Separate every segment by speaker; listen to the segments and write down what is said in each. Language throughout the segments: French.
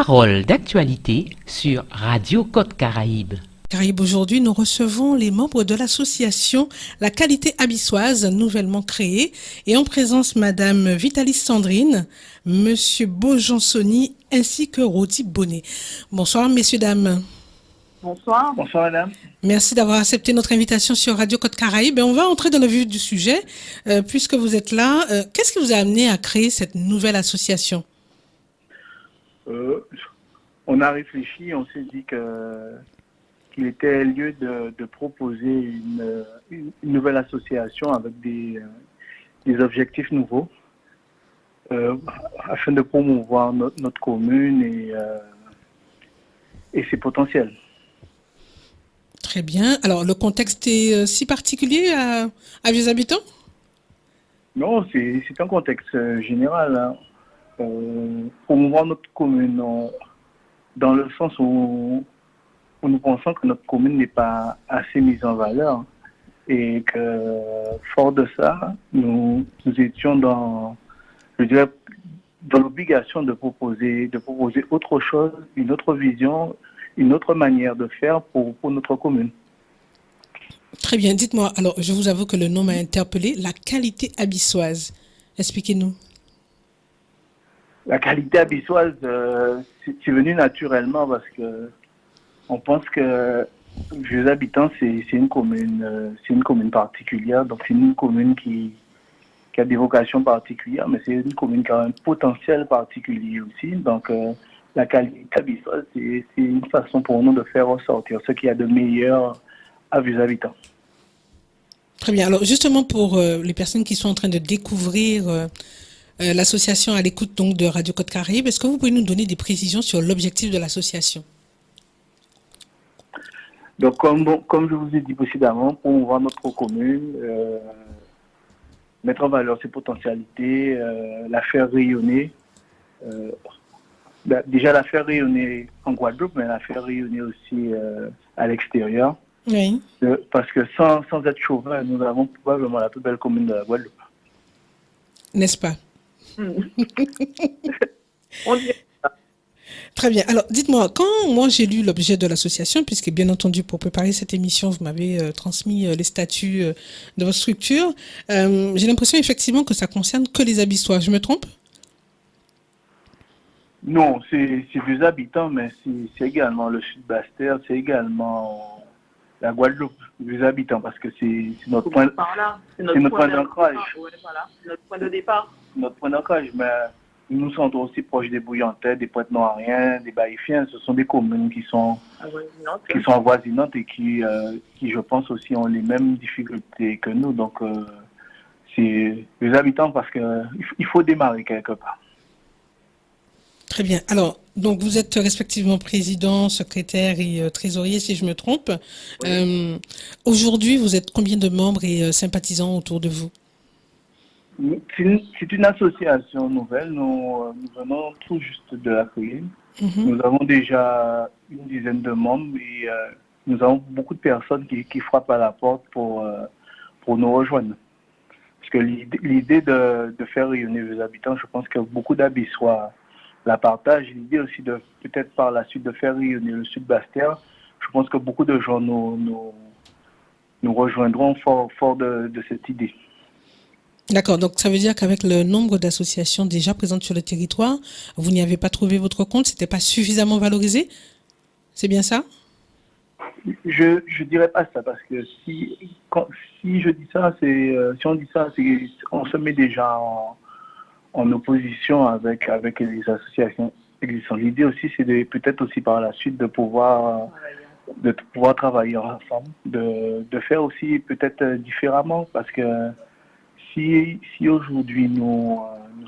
Speaker 1: Parole d'actualité sur Radio Côte Caraïbe.
Speaker 2: Caraïbes, aujourd'hui, nous recevons les membres de l'association La Qualité Abyssoise, nouvellement créée, et en présence Madame Vitalis Sandrine, Monsieur Beaujansoni, ainsi que Rodi Bonnet. Bonsoir, messieurs, dames.
Speaker 3: Bonsoir.
Speaker 4: Bonsoir, madame.
Speaker 2: Merci d'avoir accepté notre invitation sur Radio Côte Caraïbe. On va entrer dans le vif du sujet, puisque vous êtes là. Qu'est-ce qui vous a amené à créer cette nouvelle association ?
Speaker 4: On a réfléchi, on s'est dit qu'il était lieu de proposer une nouvelle association avec des objectifs nouveaux afin de promouvoir notre commune et ses potentiels.
Speaker 2: Très bien. Alors, le contexte est si particulier à vos habitants ?
Speaker 4: Non, c'est un contexte général. Hein. Promouvoir notre commune dans le sens où nous pensons que notre commune n'est pas assez mise en valeur et que, fort de ça, nous étions dans l'obligation de proposer autre chose, une autre vision, une autre manière de faire pour notre commune.
Speaker 2: Très bien. Dites-moi, alors je vous avoue que le nom m'a interpellé, la qualité abyssoise. Expliquez-nous.
Speaker 4: La qualité abyssoise, c'est venu naturellement parce que on pense que Vieux Habitants, c'est une commune particulière. Donc c'est une commune qui a des vocations particulières, mais c'est une commune qui a un potentiel particulier aussi. Donc la qualité abyssoise, c'est une façon pour nous de faire ressortir ce qu'il y a de meilleur à Vieux Habitants.
Speaker 2: Très bien. Alors justement pour les personnes qui sont en train de découvrir l'association à l'écoute donc de Radio Côte Caraïbe, est-ce que vous pouvez nous donner des précisions sur l'objectif de l'association ?
Speaker 4: Donc, comme je vous ai dit précédemment, promouvoir notre commune, mettre en valeur ses potentialités, la faire rayonner. Déjà la faire rayonner en Guadeloupe, mais la faire rayonner aussi à l'extérieur.
Speaker 2: Oui.
Speaker 4: Parce que sans être chauvin, nous avons probablement la plus belle commune de la Guadeloupe.
Speaker 2: N'est-ce pas ?
Speaker 3: On dirait ça.
Speaker 2: Très bien. Alors, dites-moi, quand moi j'ai lu l'objet de l'association, puisque bien entendu, pour préparer cette émission, vous m'avez transmis les statuts de votre structure, j'ai l'impression effectivement que ça concerne que les Abyssois. Je me trompe ?
Speaker 4: Non, c'est Vieux Habitants, mais c'est également le Sud-Bastère, c'est également la Guadeloupe, Vieux Habitants, parce que c'est notre point,
Speaker 3: C'est notre
Speaker 4: point d'ancrage.
Speaker 3: Ouais, voilà. Notre point de départ.
Speaker 4: Notre point d'ancrage, mais nous nous sentons aussi proches des Bouillantais, des Pointe-Noiriens, des Baïfiens. Ce sont des communes qui sont avoisinantes et qui, je pense, aussi ont les mêmes difficultés que nous. Donc, c'est les habitants parce qu'il faut démarrer quelque part.
Speaker 2: Très bien. Alors, donc vous êtes respectivement président, secrétaire et trésorier, si je me trompe.
Speaker 4: Oui.
Speaker 2: Aujourd'hui, vous êtes combien de membres et sympathisants autour de vous ?
Speaker 4: C'est une association nouvelle. Nous venons tout juste de la créer. Nous avons déjà une dizaine de membres et nous avons beaucoup de personnes qui frappent à la porte pour nous rejoindre. Parce que l'idée de faire rayonner les habitants, je pense que beaucoup d'Abyssois la partagent. L'idée aussi de peut-être par la suite de faire rayonner le Sud-Bastère, je pense que beaucoup de gens nous rejoindront fort de cette idée.
Speaker 2: D'accord, donc ça veut dire qu'avec le nombre d'associations déjà présentes sur le territoire, vous n'y avez pas trouvé votre compte, c'était pas suffisamment valorisé ? C'est bien ça ?
Speaker 4: Je dirais pas ça, parce que si je dis ça, si on dit ça, c'est on se met déjà en opposition avec les associations existantes. L'idée aussi, c'est peut-être aussi par la suite de pouvoir travailler ensemble, de faire aussi peut-être différemment, parce que si aujourd'hui nous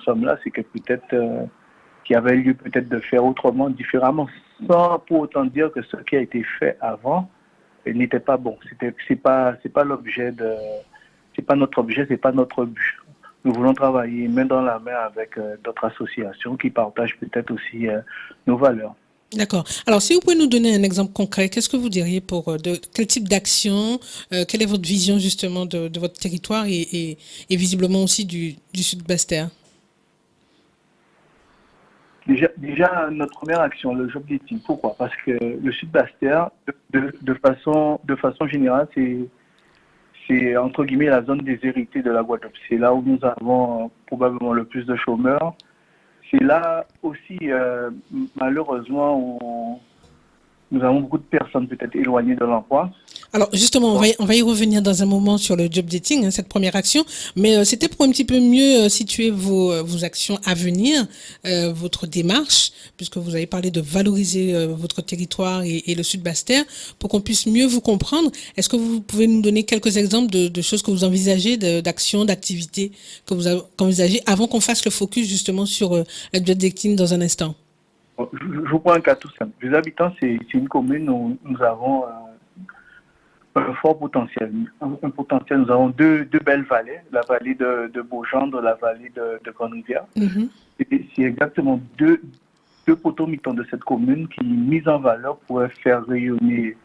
Speaker 4: sommes là, c'est que peut-être qu'il y avait lieu peut-être de faire autrement, différemment, sans pour autant dire que ce qui a été fait avant n'était pas bon. C'est pas l'objet c'est pas notre objet, c'est pas notre but. Nous voulons travailler main dans la main avec d'autres associations qui partagent peut-être aussi nos valeurs.
Speaker 2: D'accord. Alors, si vous pouvez nous donner un exemple concret, qu'est-ce que vous diriez pour quel type d'action, quelle est votre vision justement de votre territoire et visiblement aussi du Sud-Bastère ?
Speaker 4: Déjà, notre première action, le job dating. Pourquoi? Parce que le Sud-Bastère, de façon générale, c'est entre guillemets la zone déshéritée de la Guadeloupe. C'est là où nous avons probablement le plus de chômeurs. C'est là aussi, malheureusement, où nous avons beaucoup de personnes peut-être éloignées de l'emploi.
Speaker 2: Alors justement, on va y revenir dans un moment sur le job dating, cette première action, mais c'était pour un petit peu mieux situer vos actions à venir, votre démarche, puisque vous avez parlé de valoriser votre territoire et le Sud-Bastère, pour qu'on puisse mieux vous comprendre. Est-ce que vous pouvez nous donner quelques exemples de choses que vous envisagez, d'actions, d'activités que vous envisagez, avant qu'on fasse le focus justement sur le job dating dans un instant?
Speaker 4: Je vous prends un cas tout simple. Les habitants, c'est une commune où nous avons un fort potentiel. Un potentiel, nous avons deux belles vallées, la vallée de Beaugendre, la vallée de Grande-Rivière.
Speaker 2: Mhm.
Speaker 4: C'est exactement deux potomitons de cette commune qui, mis en valeur, pourraient faire rayonner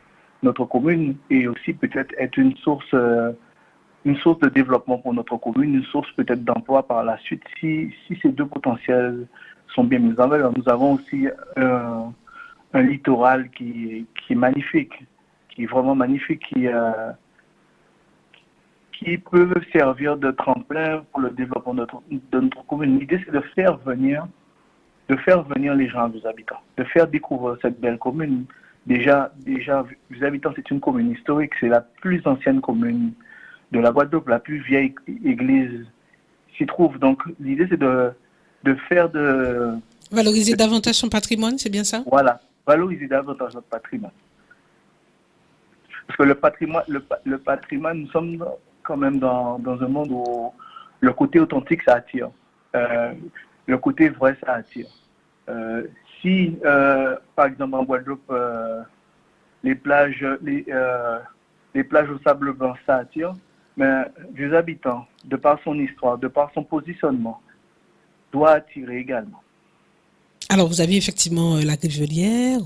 Speaker 4: notre commune et aussi peut-être être une source de développement pour notre commune, une source peut-être d'emploi par la suite si ces deux potentiels sont bien mis en valeur. Nous avons aussi un littoral qui est magnifique, qui est vraiment magnifique, qui peut servir de tremplin pour le développement de notre commune. L'idée, c'est de faire venir les gens, les habitants, de faire découvrir cette belle commune. Déjà, les habitants, c'est une commune historique, c'est la plus ancienne commune de la Guadeloupe, la plus vieille église s'y trouve. Donc, l'idée, c'est de
Speaker 2: valoriser davantage son patrimoine, c'est bien ça?
Speaker 4: Voilà, valoriser davantage notre patrimoine. Parce que le patrimoine, nous sommes quand même dans un monde où le côté authentique, ça attire. Le côté vrai, ça attire. Si, par exemple, en Guadeloupe, les plages au sable blanc, ça attire, mais les habitants, de par son histoire, de par son positionnement, doit attirer également.
Speaker 2: Alors, vous avez effectivement la Rivelière,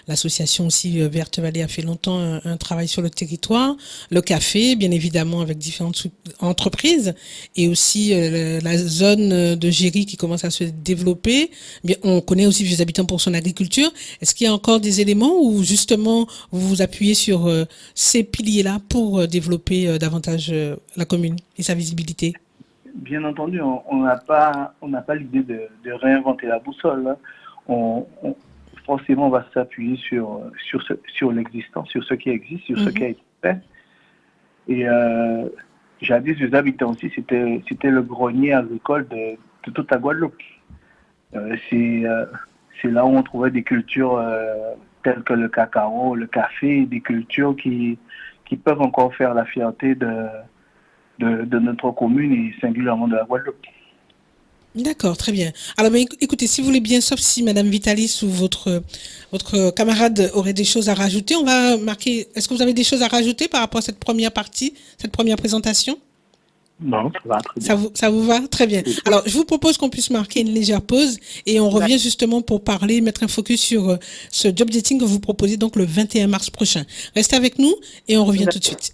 Speaker 2: l'association aussi Verte Vallée a fait longtemps un travail sur le territoire, le café, bien évidemment, avec différentes entreprises, et aussi la zone de Géry qui commence à se développer. Bien, on connaît aussi Vieux Habitants pour son agriculture. Est-ce qu'il y a encore des éléments où justement vous vous appuyez sur ces piliers-là pour développer davantage la commune et sa visibilité?
Speaker 4: Bien entendu, on n'a pas l'idée de réinventer la boussole. Hein. Forcément, on va s'appuyer sur l'existant, sur ce qui existe, sur ce qui a été fait. Et jadis, les habitants aussi, c'était le grenier agricole de toute la Guadeloupe. C'est là où on trouvait des cultures telles que le cacao, le café, des cultures qui peuvent encore faire la fierté de notre commune et singulièrement de la Guadeloupe.
Speaker 2: D'accord, très bien. Alors, ben, écoutez, si vous voulez bien, sauf si Madame Vitalis ou votre camarade aurait des choses à rajouter, on va marquer. Est-ce que vous avez des choses à rajouter par rapport à cette première partie, cette première présentation?
Speaker 4: Non, ça va très bien.
Speaker 2: Ça vous va? Très bien. Alors, je vous propose qu'on puisse marquer une légère pause et on revient justement pour parler, mettre un focus sur ce job dating que vous proposez donc le 21 mars prochain. Restez avec nous et on revient tout de suite.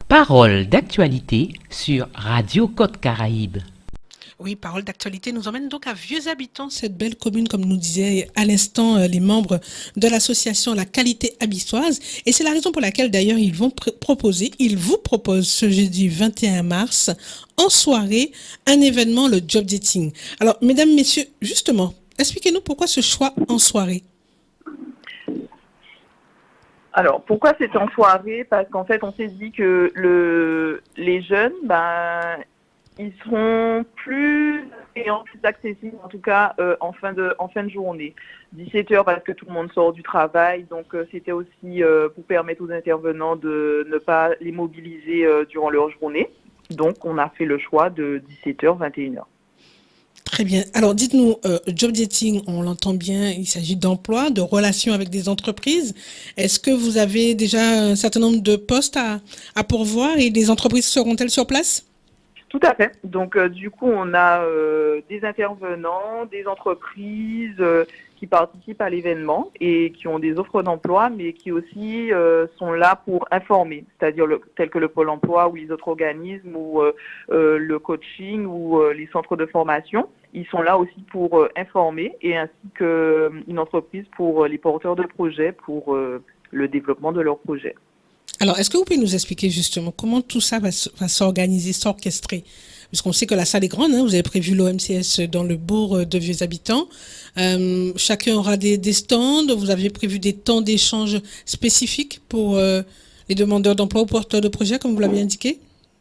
Speaker 1: Parole d'actualité sur Radio Côte Caraïbe.
Speaker 2: Oui, Parole d'actualité nous emmène donc à Vieux Habitants, cette belle commune, comme nous disaient à l'instant les membres de l'association La Qualité Abyssoise. Et c'est la raison pour laquelle d'ailleurs ils vous proposent ce jeudi 21 mars, en soirée, un événement, le job dating. Alors, mesdames, messieurs, justement, expliquez-nous pourquoi ce choix en soirée.
Speaker 3: Alors, pourquoi c'est en soirée? Parce qu'en fait, on s'est dit que les jeunes, ils seront plus accessibles, en tout cas en fin de journée. 17h parce que tout le monde sort du travail, donc c'était aussi pour permettre aux intervenants de ne pas les mobiliser durant leur journée. Donc, on a fait le choix de 17h, 21h.
Speaker 2: Très bien. Alors, dites-nous, job dating, on l'entend bien, il s'agit d'emploi, de relations avec des entreprises. Est-ce que vous avez déjà un certain nombre de postes à pourvoir et les entreprises seront-elles sur place?
Speaker 3: Tout à fait. Donc, du coup, on a des intervenants, des entreprises qui participent à l'événement et qui ont des offres d'emploi, mais qui aussi sont là pour informer, c'est-à-dire tels que le Pôle emploi ou les autres organismes ou le coaching ou les centres de formation. Ils sont là aussi pour informer et ainsi qu'une entreprise pour les porteurs de projets pour le développement de leurs projets.
Speaker 2: Alors, est-ce que vous pouvez nous expliquer justement comment tout ça va s'organiser, s'orchestrer? Puisqu'on sait que la salle est grande, hein, vous avez prévu l'OMCS dans le bourg de Vieux Habitants. Chacun aura des stands, vous avez prévu des temps d'échange spécifiques pour les demandeurs d'emploi ou porteurs de projets, comme vous l'avez indiqué?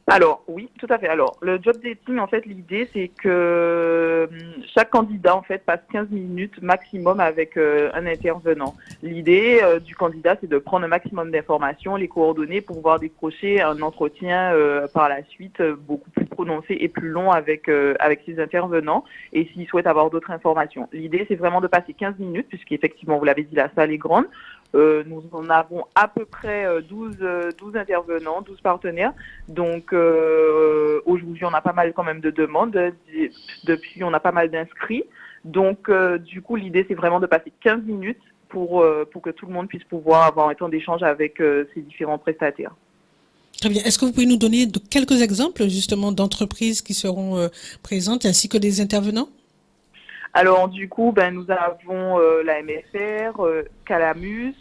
Speaker 3: Alors, oui, tout à fait. Alors, le job dating, en fait, l'idée, c'est que chaque candidat, en fait, passe 15 minutes maximum avec un intervenant. L'idée du candidat, c'est de prendre un maximum d'informations, les coordonnées pour pouvoir décrocher un entretien par la suite beaucoup plus prononcé et plus long avec ses intervenants et s'il souhaite avoir d'autres informations. L'idée, c'est vraiment de passer 15 minutes, puisqu'effectivement, vous l'avez dit, la salle est grande. Nous en avons à peu près 12 intervenants, 12 partenaires. Donc aujourd'hui, on a pas mal quand même de demandes. Depuis, on a pas mal d'inscrits. Donc du coup, l'idée, c'est vraiment de passer 15 minutes pour que tout le monde puisse pouvoir avoir un temps d'échange avec ces différents prestataires.
Speaker 2: Très bien. Est-ce que vous pouvez nous donner quelques exemples justement d'entreprises qui seront présentes ainsi que des intervenants?
Speaker 3: Alors du coup, nous avons la MFR, Calamus,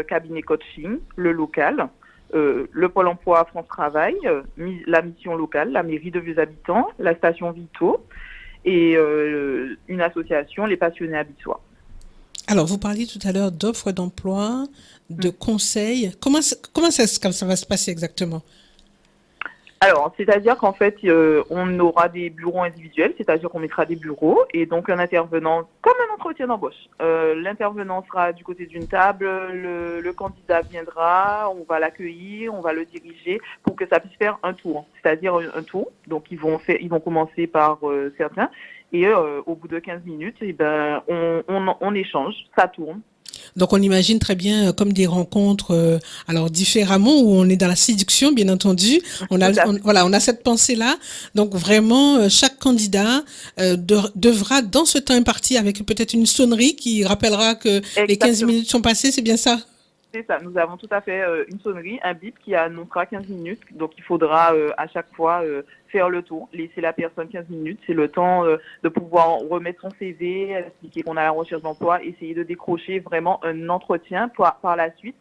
Speaker 3: Cabinet Coaching, le local, le Pôle emploi France Travail, la mission locale, la mairie de Vieux Habitants, la station Vito et une association, les passionnés abyssois.
Speaker 2: Alors, vous parliez tout à l'heure d'offres d'emploi, de conseils. Comment ça va se passer exactement?
Speaker 3: Alors, c'est-à-dire qu'en fait, on aura des bureaux individuels, c'est-à-dire qu'on mettra des bureaux et donc un intervenant, comme un entretien d'embauche. L'intervenant sera du côté d'une table, le candidat viendra, on va l'accueillir, on va le diriger pour que ça puisse faire un tour, c'est-à-dire un tour. Donc, ils vont commencer par certains et au bout de 15 minutes, on échange, ça tourne.
Speaker 2: Donc, on imagine très bien comme des rencontres, alors différemment, où on est dans la séduction, bien entendu. On a cette pensée-là. Donc, vraiment, chaque candidat devra, dans ce temps imparti, avec peut-être une sonnerie qui rappellera que les 15 minutes sont passées, c'est bien ça?
Speaker 3: C'est ça, nous avons tout à fait une sonnerie, un bip qui annoncera 15 minutes. Donc, il faudra à chaque fois faire le tour, laisser la personne 15 minutes. C'est le temps de pouvoir remettre son CV, expliquer qu'on a la recherche d'emploi, essayer de décrocher vraiment un entretien par la suite,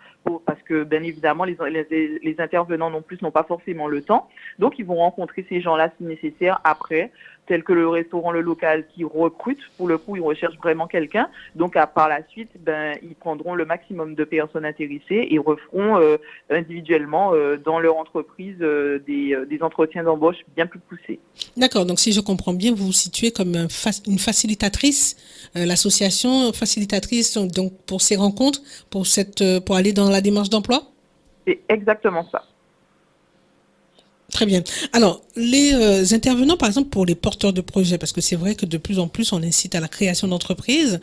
Speaker 3: parce que bien évidemment, les intervenants non plus n'ont pas forcément le temps. Donc, ils vont rencontrer ces gens-là si nécessaire après, tel que le restaurant, le local qui recrute. Pour le coup, ils recherchent vraiment quelqu'un. Donc, par la suite, ils prendront le maximum de personnes intéressées et referont individuellement dans leur entreprise des entretiens d'embauche bien plus poussés.
Speaker 2: D'accord. Donc, si je comprends bien, vous vous situez comme une facilitatrice, l'association facilitatrice donc pour ces rencontres, pour aller dans la démarche d'emploi?
Speaker 3: C'est exactement ça.
Speaker 2: Très bien. Alors, les intervenants, par exemple, pour les porteurs de projets, parce que c'est vrai que de plus en plus, on incite à la création d'entreprises.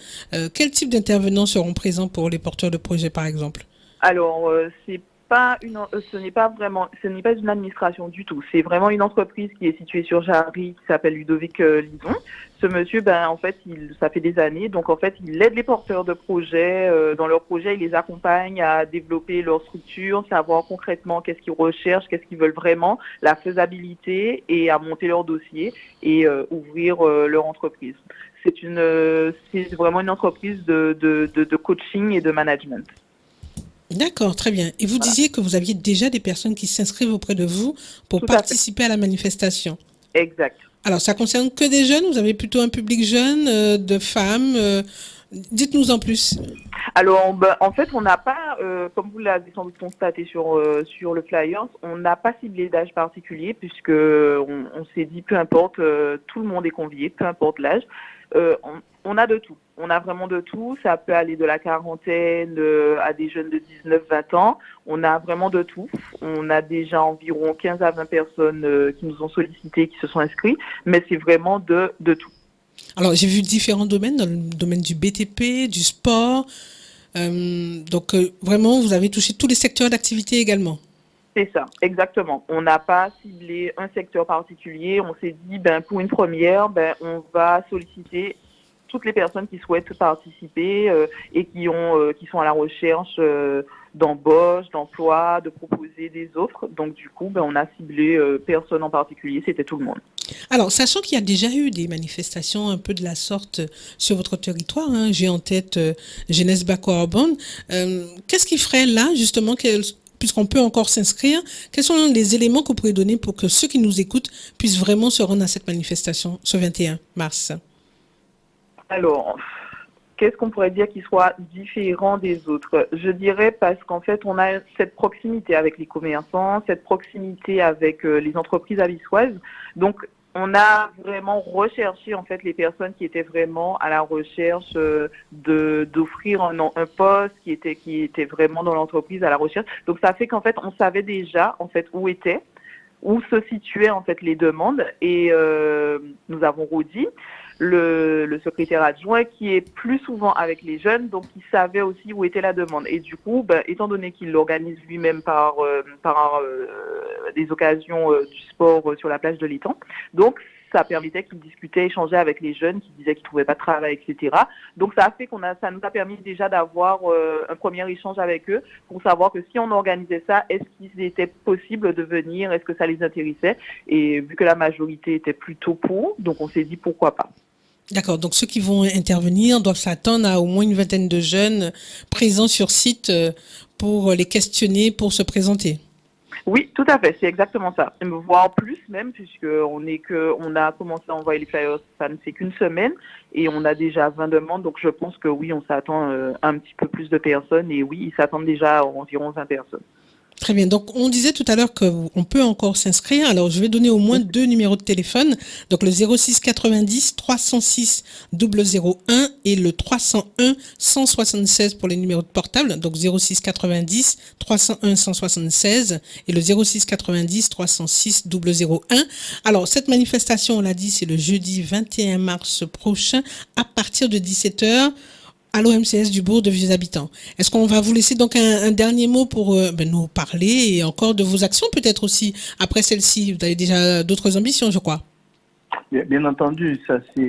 Speaker 2: Quel type d'intervenants seront présents pour les porteurs de projets, par exemple?
Speaker 3: Alors, ce n'est pas une administration du tout. C'est vraiment une entreprise qui est située sur Jarry, qui s'appelle Ludovic Lison. Ce monsieur, en fait, ça fait des années. Donc, en fait, il aide les porteurs de projets dans leurs projets. Il les accompagne à développer leur structure, savoir concrètement qu'est-ce qu'ils recherchent, qu'est-ce qu'ils veulent vraiment, la faisabilité et à monter leur dossier et ouvrir leur entreprise. C'est vraiment une entreprise de coaching et de management.
Speaker 2: D'accord, très bien. Et vous disiez que vous aviez déjà des personnes qui s'inscrivent auprès de vous pour
Speaker 3: Tout
Speaker 2: participer à la manifestation.
Speaker 3: Exact.
Speaker 2: Alors, ça concerne que des jeunes? Vous avez plutôt un public jeune, de femmes? Dites-nous en plus.
Speaker 3: Alors, en fait, on n'a pas, comme vous l'avez sans doute constaté sur le flyer, on n'a pas ciblé d'âge particulier puisque on s'est dit peu importe, tout le monde est convié, peu importe l'âge. On a de tout. On a vraiment de tout. Ça peut aller de la quarantaine à des jeunes de 19-20 ans. On a vraiment de tout. On a déjà environ 15 à 20 personnes qui nous ont sollicité, qui se sont inscrits. Mais c'est vraiment de tout.
Speaker 2: Alors, j'ai vu différents domaines, dans le domaine du BTP, du sport. Donc, vraiment, vous avez touché tous les secteurs d'activité également.
Speaker 3: C'est ça, exactement. On n'a pas ciblé un secteur particulier. On s'est dit, pour une première, on va solliciter toutes les personnes qui souhaitent participer et qui sont à la recherche d'embauche, d'emploi, de proposer des offres. Donc du coup, on a ciblé personne en particulier, c'était tout le monde.
Speaker 2: Alors, sachant qu'il y a déjà eu des manifestations un peu de la sorte sur votre territoire, hein, j'ai en tête Jeunesse Bako-Arbonne, qu'est-ce qui ferait là, justement, puisqu'on peut encore s'inscrire, quels sont les éléments que vous pourriez donner pour que ceux qui nous écoutent puissent vraiment se rendre à cette manifestation ce 21 mars?
Speaker 3: Alors, qu'est-ce qu'on pourrait dire qui soit différent des autres? Je dirais parce qu'en fait, on a cette proximité avec les commerçants, cette proximité avec les entreprises avissoises. Donc, on a vraiment recherché en fait les personnes qui étaient vraiment à la recherche d'offrir un poste, qui étaient vraiment dans l'entreprise à la recherche. Donc, ça fait qu'en fait, on savait déjà en fait où se situaient en fait les demandes et nous avons redit le secrétaire adjoint qui est plus souvent avec les jeunes, donc il savait aussi où était la demande. Et du coup, étant donné qu'il l'organise lui-même par des occasions du sport sur la plage de l'étang, donc ça permettait qu'il discutait, échangeait avec les jeunes qui disaient qu'ils ne trouvaient pas de travail, etc. Donc ça a fait ça nous a permis déjà d'avoir un premier échange avec eux pour savoir que si on organisait ça, est-ce qu'il était possible de venir, est-ce que ça les intéressait? Et vu que la majorité était plutôt pour, donc on s'est dit pourquoi pas.
Speaker 2: D'accord, donc ceux qui vont intervenir doivent s'attendre à au moins une vingtaine de jeunes présents sur site pour les questionner, pour se présenter.
Speaker 3: Oui, tout à fait, c'est exactement ça. Voire plus même, puisqu'on a commencé à envoyer les flyers, ça ne fait qu'une semaine, et on a déjà 20 demandes, donc je pense que oui, on s'attend un petit peu plus de personnes, et oui, ils s'attendent déjà à environ 20 personnes.
Speaker 2: Très bien. Donc, on disait tout à l'heure qu'on peut encore s'inscrire. Alors, je vais donner au moins 2 numéros de téléphone. Donc, le 06 90 306 001 et le 301 176 pour les numéros de portable. Donc, 06 90 301 176 et le 06 90 306 001. Alors, cette manifestation, on l'a dit, c'est le jeudi 21 mars prochain à partir de 17h. À l'OMCS du Bourg de Vieux Habitants. Est-ce qu'on va vous laisser donc un dernier mot pour nous parler et encore de vos actions peut-être aussi après celle-ci? Vous avez déjà d'autres ambitions, je crois.
Speaker 4: Bien entendu, ça c'est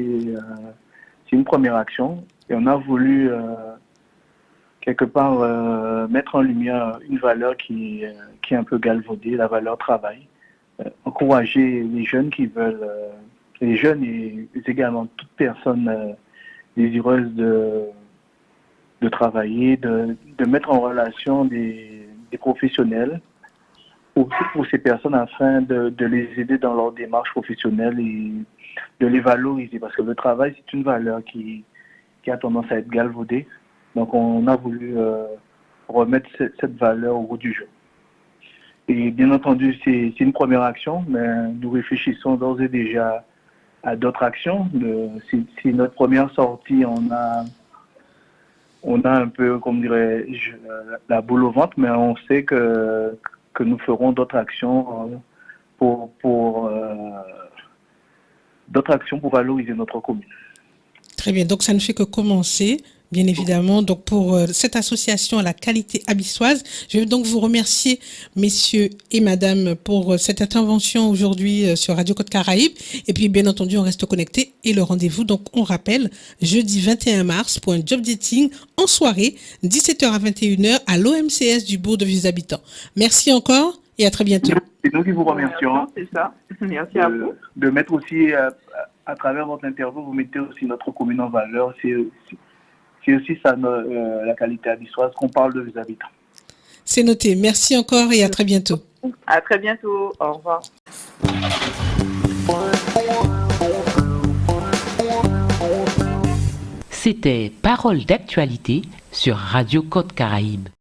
Speaker 4: une première action et on a voulu quelque part mettre en lumière une valeur qui est un peu galvaudée, la valeur travail. Encourager les jeunes qui veulent, les jeunes et également toute personne désireuse de travailler, de mettre en relation des professionnels pour ces personnes afin de les aider dans leur démarche professionnelle et de les valoriser parce que le travail c'est une valeur qui a tendance à être galvaudée. Donc on a voulu remettre cette valeur au goût du jour. Et bien entendu c'est une première action, mais nous réfléchissons d'ores et déjà à d'autres actions. C'est notre première sortie, on a un peu, comme dirais-je, la boule au ventre, mais on sait que nous ferons d'autres actions pour valoriser notre commune.
Speaker 2: Très bien, donc ça ne fait que commencer. Bien évidemment, donc pour cette association à la qualité abyssoise, je vais donc vous remercier, messieurs et madame, pour cette intervention aujourd'hui sur Radio Côte Caraïbe. Et puis, bien entendu, on reste connecté et le rendez-vous, donc on rappelle, jeudi 21 mars pour un job dating en soirée, 17h à 21h à l'OMCS du Bourg de Vieux Habitants. Merci encore et à très bientôt.
Speaker 4: C'est nous qui vous remercions.
Speaker 3: C'est ça. Merci à vous.
Speaker 4: De mettre aussi, à travers votre interview, vous mettez aussi notre commune en valeur. C'est aussi ça, la qualité abyssoise, qu'on parle de Vieux Habitants.
Speaker 2: C'est noté. Merci encore et à très bientôt.
Speaker 3: À très bientôt. Au revoir.
Speaker 1: C'était Parole d'actualité sur Radio Côte Caraïbe.